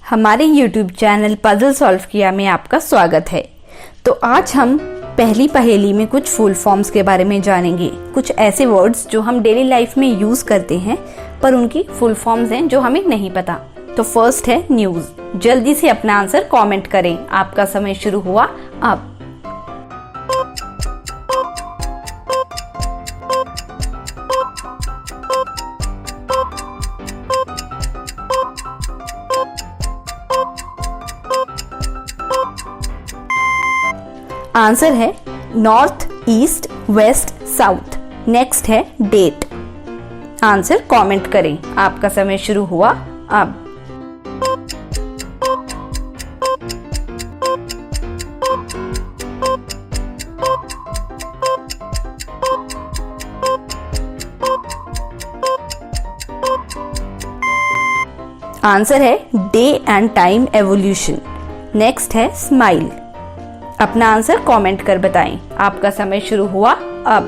हमारे YouTube channel puzzle solve किया में आपका स्वागत है। तो आज हम पहली पहेली में कुछ फुल फॉर्म्स के बारे में जानेंगे। कुछ ऐसे वर्ड्स जो हम डेली लाइफ में यूज करते हैं पर उनकी फुल फॉर्म्स हैं जो हमें नहीं पता। तो फर्स्ट है न्यूज। जल्दी से अपना आंसर कमेंट करें। आपका समय शुरू हुआ अब। आंसर है north, east, west, south. Next है डेट। आंसर कमेंट करें। आपका समय शुरू हुआ अब। आंसर है day and time evolution. Next है स्माइल। अपना आंसर कमेंट कर बताएं। आपका समय शुरू हुआ अब।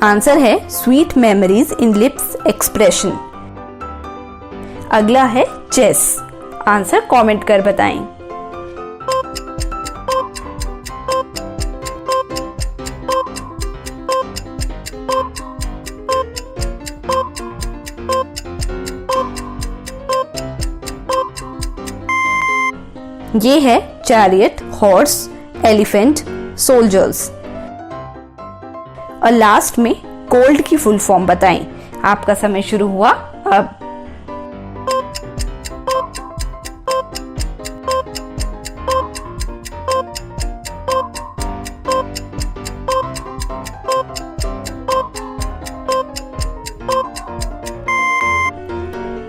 आंसर है sweet memories in lips expression. अगला है चेस। आंसर कमेंट कर बताएं। ये है चैरियट, हॉर्स, एलिफेंट, सोल्जर्स। और लास्ट में कोल्ड की फुल फॉर्म बताएं। आपका समय शुरू हुआ अब।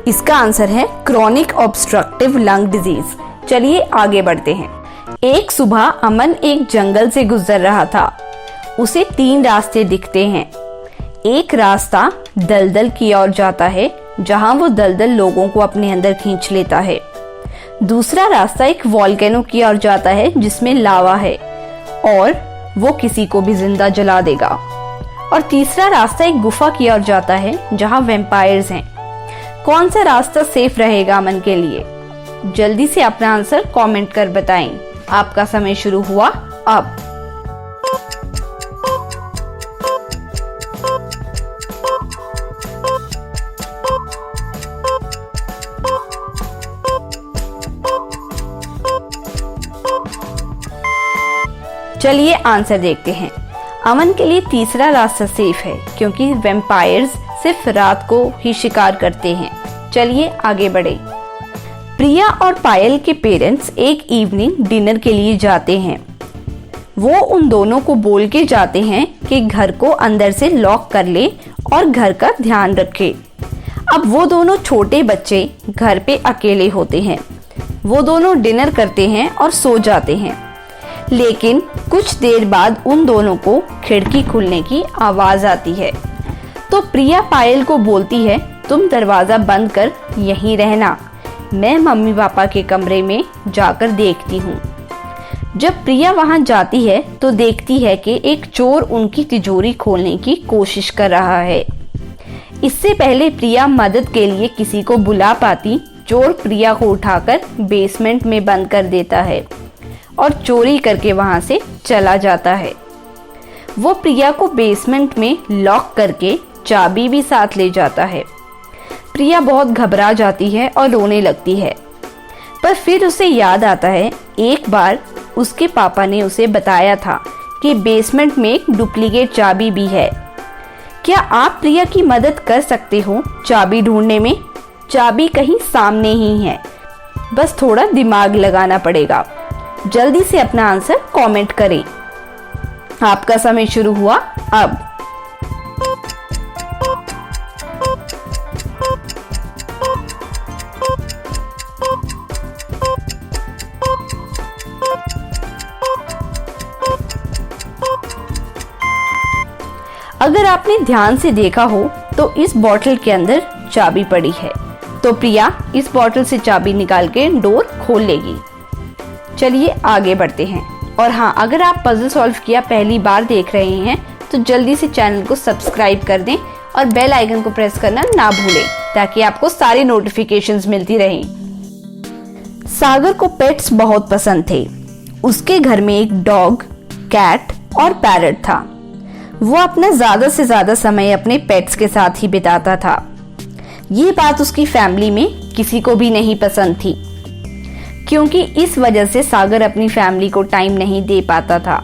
इसका आंसर है क्रॉनिक ऑब्स्ट्रक्टिव लंग डिजीज। चलिए आगे बढ़ते हैं। एक सुबह अमन एक जंगल से गुजर रहा था। उसे 3 रास्ते दिखते हैं। एक रास्ता दलदल की ओर जाता है, जहां वो दलदल लोगों को अपने अंदर खींच लेता है। दूसरा रास्ता एक वॉल्केनो की ओर जाता है, जिसमें लावा है और वो किसी को भी जिंदा जला देगा। और तीसरा रास्ता एक गुफा की ओर जाता है, जहां वैम्पायर्स हैं। कौन सा रास्ता सेफ रहेगा अमन के लिए? जल्दी से अपना आंसर कमेंट कर बताएं। आपका समय शुरू हुआ अब। चलिए आंसर देखते हैं। अमन के लिए तीसरा रास्ता सेफ है, क्योंकि वैम्पायर्स सिर्फ रात को ही शिकार करते हैं। चलिए आगे बढ़े। प्रिया और पायल के पेरेंट्स एक इवनिंग डिनर के लिए जाते हैं। वो उन दोनों को बोल के जाते हैं कि घर को अंदर से लॉक कर ले और घर का ध्यान रखे। अब वो दोनों छोटे बच्चे घर पे अकेले होते हैं। वो दोनों डिनर करते हैं और सो जाते हैं। लेकिन कुछ देर बाद उन दोनों को खिड़की खुलने की आवाज आती है। तो प्रिया पायल को बोलती है, तुम दरवाजा बंद कर यहीं रहना, मैं मम्मी पापा के कमरे में जाकर देखती हूँ। जब प्रिया वहां जाती है तो देखती है कि एक चोर उनकी तिजोरी खोलने की कोशिश कर रहा है। इससे पहले प्रिया मदद के लिए किसी को बुला पाती, चोर प्रिया को उठाकर बेसमेंट में बंद कर देता है और चोरी करके वहां से चला जाता है। वो प्रिया को बेसमेंट में लॉक करके चाबी भी साथ ले जाता है। प्रिया बहुत घबरा जाती है और रोने लगती है। पर फिर उसे याद आता है, एक बार उसके पापा ने उसे बताया था कि बेसमेंट में एक डुप्लीकेट चाबी भी है। क्या आप प्रिया की मदद कर सकते हो चाबी ढूंढने में? चाबी कहीं सामने ही है, बस थोड़ा दिमाग लगाना पड़ेगा। जल्दी से अपना आंसर कमेंट करें। आपका समय शुरू हुआ अब। अगर आपने ध्यान से देखा हो तो इस बॉटल के अंदर चाबी पड़ी है। तो प्रिया इस बॉटल से चाबी निकाल के डोर खोल लेगी। चलिए आगे बढ़ते हैं। और हाँ, अगर आप पजल सॉल्व किया पहली बार देख रहे हैं तो जल्दी से चैनल को सब्सक्राइब कर दें और बेल आइकन को प्रेस करना ना भूलें ताकि आपको सारी नोटिफिकेशंस मिलती रहें। सागर को पेट्स बहुत पसंद थे। उसके घर में एक डॉग, कैट और पैरट था। वो अपना ज्यादा से ज्यादा समय अपने पेट्स के साथ ही बिताता था। ये बात उसकी फैमिली में किसी को भी नहीं पसंद थी, क्योंकि इस वजह से सागर अपनी फैमिली को टाइम नहीं दे पाता था।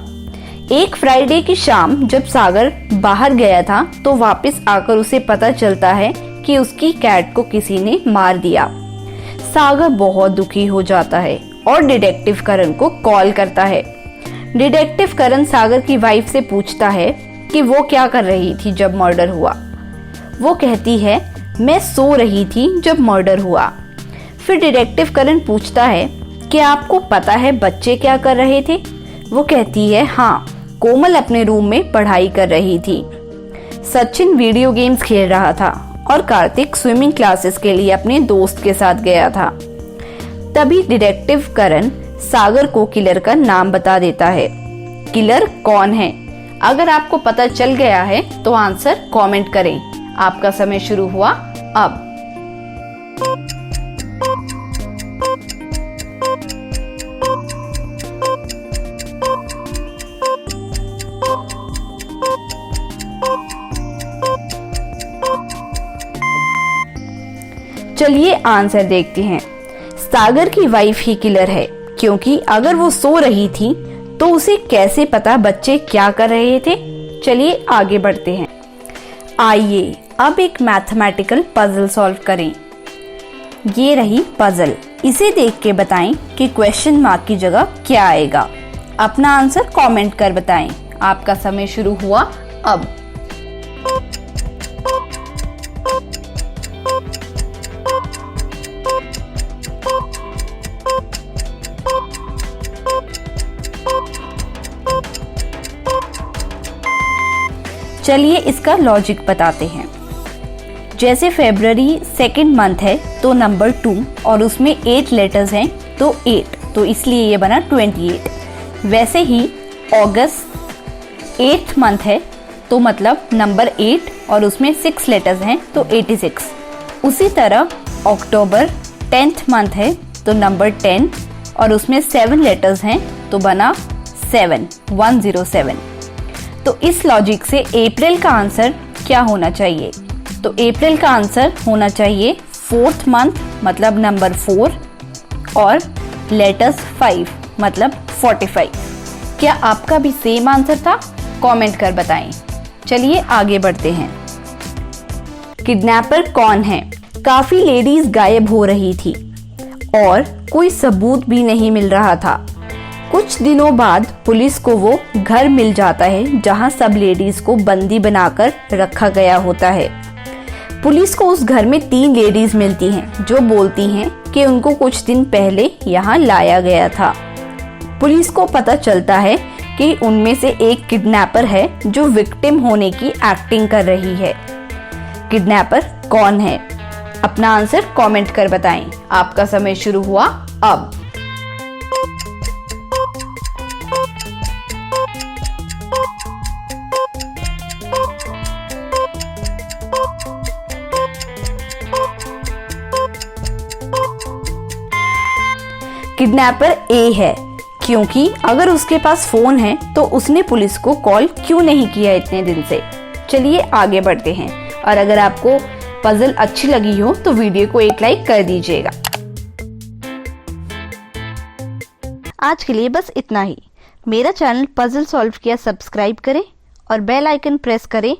एक फ्राइडे की शाम जब सागर बाहर गया था तो वापस आकर उसे पता चलता है कि उसकी कैट को किसी ने मार दिया। सागर बहुत दुखी हो जाता है और डिटेक्टिव करण को कॉल करता है। डिटेक्टिव करण सागर की वाइफ से पूछता है कि वो क्या कर रही थी जब मर्डर हुआ। वो कहती है, मैं सो रही थी जब मर्डर हुआ। फिर डिटेक्टिव करण पूछता है कि आपको पता है बच्चे क्या कर रहे थे? वो कहती है, हाँ, कोमल अपने रूम में पढ़ाई कर रही थी, सचिन वीडियो गेम्स खेल रहा था और कार्तिक स्विमिंग क्लासेस के लिए अपने दोस्त के साथ गया था। तभी डिटेक्टिव करण सागर को किलर का नाम बता देता है। किलर कौन है? अगर आपको पता चल गया है तो आंसर कमेंट करें। आपका समय शुरू हुआ अब। चलिए आंसर देखते हैं। सागर की वाइफ ही किलर है, क्योंकि अगर वो सो रही थी तो उसे कैसे पता बच्चे क्या कर रहे थे? चलिए आगे बढ़ते हैं। आइए अब एक मैथमेटिकल पजल सॉल्व करें। ये रही पजल। इसे देख के बताएं कि क्वेश्चन मार्क की जगह क्या आएगा। अपना आंसर कमेंट कर बताएं। आपका समय शुरू हुआ अब। चलिए इसका लॉजिक बताते हैं। जैसे फरवरी सेकंड मंथ है तो नंबर 2 और उसमें 8 लेटर्स हैं तो 8, तो इसलिए ये बना 28। वैसे ही अगस्त 8th मंथ है तो मतलब नंबर 8 और उसमें 6 लेटर्स हैं तो 86। उसी तरह अक्टूबर 10th मंथ है तो नंबर 10 और उसमें 7 लेटर्स हैं तो बना 107। तो इस लॉजिक से अप्रैल का आंसर क्या होना चाहिए? तो अप्रैल का आंसर होना चाहिए 4th मंथ मतलब नंबर 4 और लेटर्स 5 मतलब 45। क्या आपका भी सेम आंसर था? कमेंट कर बताएं। चलिए आगे बढ़ते हैं। किडनैपर कौन है? काफी लेडीज गायब हो रही थी और कोई सबूत भी नहीं मिल रहा था। कुछ दिनों बाद पुलिस को वो घर मिल जाता है जहां सब लेडीज को बंदी बनाकर रखा गया होता है। पुलिस को उस घर में 3 लेडीज मिलती हैं जो बोलती हैं कि उनको कुछ दिन पहले यहाँ लाया गया था। पुलिस को पता चलता है कि उनमें से एक किडनैपर है जो विक्टिम होने की एक्टिंग कर रही है। किडनैपर कौन है? अपना आंसर कमेंट कर बताएं। आपका समय शुरू हुआ अब। किडनैपर ए है, क्योंकि अगर उसके पास फोन है तो उसने पुलिस को कॉल क्यों नहीं किया इतने दिन से। चलिए आगे बढ़ते हैं। और अगर आपको पजल अच्छी लगी हो तो वीडियो को एक लाइक कर दीजिएगा। आज के लिए बस इतना ही। मेरा चैनल पजल सॉल्व किया सब्सक्राइब करें और बेल आइकन प्रेस करें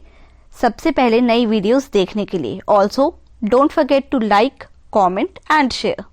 सबसे पहले नई वीडियोस देखने के लिए। Also don't forget to like, comment and share.